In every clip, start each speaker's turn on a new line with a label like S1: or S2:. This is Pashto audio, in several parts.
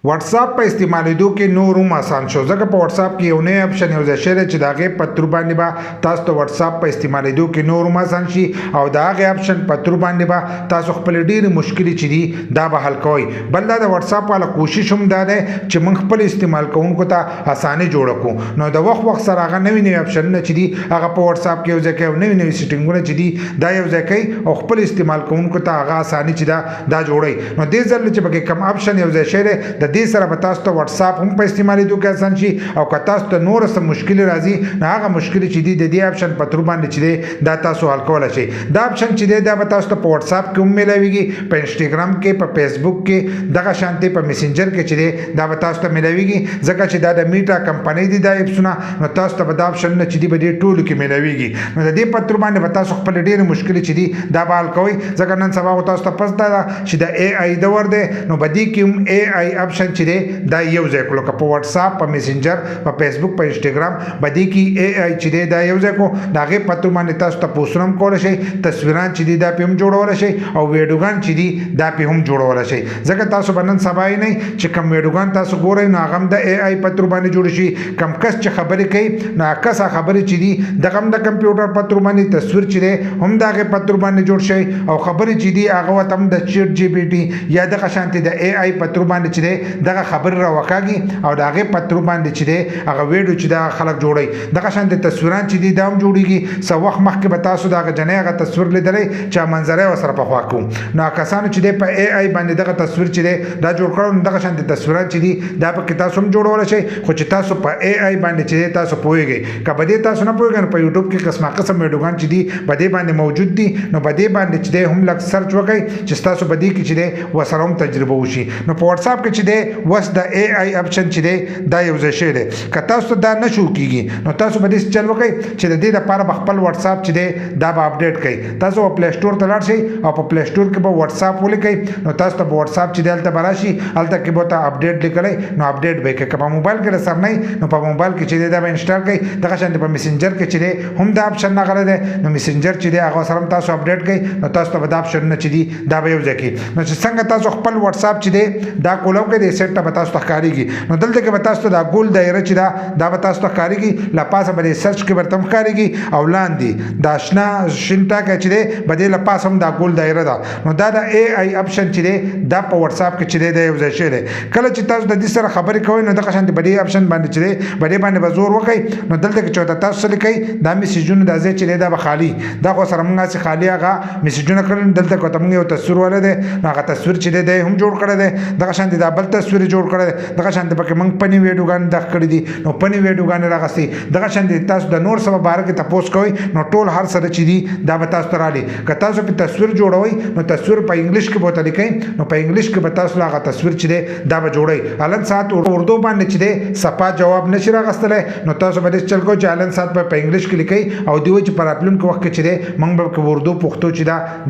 S1: واٹس اپ په استعمالیدو کې نور هم اسان شو ځکه په واټس اپ کې یو نوی اپشن یو ځای شوی چې د هغې په تر باندې به تاسو ته واټس اپ په استعمالیدو کې نور هم اسان شي او د هغې اپشن په تر باندې به تاسو خپلې ډېرې مشکلې چې دي دا به حل کوئ. بل دا د واټس اپ والا کوشش هم دا دی چې موږ خپل استعمال کوونکو ته اساني جوړه کړو. نو د وخت سره هغه نوي نوي اپشنونه چې دي هغه په واټس اپ کې یو ځای کوي او نوي نوي سیټینګونه چې دي دا یو ځای کوي او خپل استعمال کوونکو ته هغه اساني چې دا جوړوي. نو دې ځل چې پکې کوم اپشن یو ځای شوی دی د دې سره به تاسو واټس اپ هم په استعمالیدو کې اسان شي او که تاسو ته نور څه مشکل راځي نو هغه مشکل چې دي د دې اپشن په تر باندې چې دی دا تاسو حل کولی شئ. دا اپشن چې دی دا به تاسو ته په واټس اپ کې هم میلاویږي، په انسټاګرام کې، په فیسبوک کې، دغه شانتې په میسنجر کې چې دی دا به تاسو ته میلاویږي ځکه چې دا د میټا کمپنۍ دي دا اپسونه نو تاسو ته به دا اپشنونه چې دي به دې ټولو کې میلاویږي. نو د دې په تر باندې به تاسو خپل ډېرې مشکلې چې دي دا به حل کوئ ځکه نن سبا تاسو ته پته ده چې د اے آی دور دی نو په دې کې هم اے آی اپشن چې دی دا یو ځای کړو که په واټس اپ، په میسنجر، په فیسبوک، په انسټاګرام باندې کې اے آی چې دی دا یو ځای کړو د هغې په تر باندې تاسو ته پوسټونه هم کولی شئ، تصویران چې دي دا پې هم جوړولی شئ او ویډیوګان چې دي دا پې هم جوړولی شئ. ځکه تاسو به نن سبا یې نه چې کوم ویډیوګان تاسو ګورئ نو هغه هم د اے آی په تر باندې جوړ شي. کوم کس چې خبرې کوي نو هغه کس خبرې چې دي دغه هم د کمپیوټر په تر باندې تصویر چې دی هم د هغې په تر باندې جوړ شي او خبرې چې دي هغه ورته هم د چیټ جی پی ټي یا دغه شانتې د اے آی په تر باندې چې دی دغه خبرې راوکاږي او د هغې په تر باندې چې دی هغه ویډیو چې دا خلک جوړوي. دغه شانتې تصویران چې دي دا هم جوړېږي. څه وخت مخکې به تاسو د هغه جنۍ هغه تصویر لیدلی چې منظره یې ورسره پخوا کوو نو کسانو چې دی په اے آی باندې دغه تصویر چې دی دا جوړ کړی نو دغه شانتې تصویران چې دي دا پکې تاسو هم جوړولی شئ خو چې تاسو په اے آی باندې چې دی تاسو پوهېږئ. که په دې تاسو نه پوهېږئ نو په یوټیوب کې قسمه قسم ویډیوګان چې دي په دې باندې موجود دي نو په دې باندې چې دی هم لږ سرچ وکړئ چې ستاسو په دې کې چې دی ورسره هم تجربه وشي. نو په واټس اپ کې چې دی اوس د اے آی اپشن چې دی دا یو ځای شوی دی. که تاسو ته دا نه شو کېږي نو تاسو به داسې چل وکړئ چې د دې لپاره به خپل واټس اپ چې دی دا به اپډیټ کړئ. تاسو به پلی سټور ته لاړ شئ او په پلی سټور کې به واټس اپ ولیکئ نو تاسو ته به واټس اپ چې دی هلته به راشي هلته کې به ورته اپډیټ لیکلی نو اپډیټ به یې کړئ. که په موبایل کې رسر نه نو په موبایل کې چې دی دا به انسټال کړئ. دغه شانتې په میسنجر کې چې دی هم دا اپشن راغلی دی نو میسنجر چې دی هغه سره هم تاسو اپډیټ کړئ نو تاسو ته به دا اپشنونه چې دي دا به یو ځای کړي. نو چې څنګه تاسو خپل واټس اپ چې دی دا کولو کې د سیټ ته به تاسو ته ښکارېږي نو دلته کې به تاسو ته دا ګول دایره چې دا به تاسو ته ښکارېږي له پاسه به د سرچ کې ورته هم ښکارېږي او لاندې دا شنه شین ټاکی چې دی به دې له پاسه هم دا ګول دایره ده نو دا د اے آی اپشن چې دی دا په واټس اپ کې چې دی دا یو ځای شوی دی. کله چې تاسو د دې سره خبرې کوئ نو دغه شانتې په دې اپشن باندې چې دی په دې باندې به زور وکئ نو دلته کې چې ورته تاسو څه لیکئ دا میسیجونه دا ځای چې دی دا به خالي دا خو سره موږ هسې خالي هغه میسیجونه کړل دلته کې ورته موږ یو تصویر ولی دی نو هغه تصویر چې دی دی هم جوړ کړی دی. دغه شانتې دا بل تصویر جوړ کړی دی. دغه شانتې پکې موږ پنې ویډیوګانې دغه کړي دي نو پنې ویډیوګانې راغستې. دغه شانتې تاسو د نور څه په باره کې تپوس کوئ نو ټول هر څه چې دي دا به تاسو ته رالي. که تاسو په تصویر جوړوئ نو تصویر په انګلیش کې به ورته لیکئ نو په انګلیش کې به تاسو هغه تصویر چې دی دا به جوړئ. هلن ساعت اردو باندې چې دی صفا جواب نشي راغستلی نو تاسو به داسې چل کوئ چې هلن ساعت به په انګلیش کې لیکئ او دوی وایي چې په راتلونکي وخت کې چې دی موږ به په اردو پښتو چې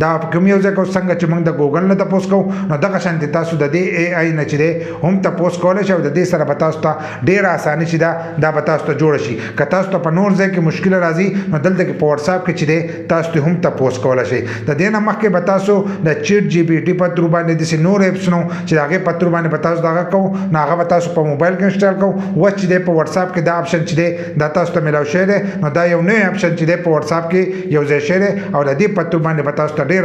S1: دا کوم یو ځای کوو څنګه چې موږ د ګوګل نه تپوس کوو نو دغه شانتې تاسو د دې اے آی نه چې دی هم تپوس کولی شئ او د دې سره به تاسو ته ډېره اساني چې دا به تاسو ته جوړه شي. که تاسو ته په نور ځای کې مشکل راځي نو دلته کې په واټس اپ کې چې دی تاسو ته هم تپوس کولی شئ. د دې نه مخکې به تاسو د چیټ جی پی ټي په تر باندې داسې نور اپسونه چې د هغې په تر باندې به تاسو دغه کوو نو هغه به تاسو په موبایل کې انسټال کوو. اوس چې دی په واټس اپ کې دا اپشن چې دی دا تاسو ته میلاو شوی دی نو دا یو نوی اپشن چې دی په واټس اپ کې یو ځای شوی دی او د دې په تر باندې به تاسو ته ډېر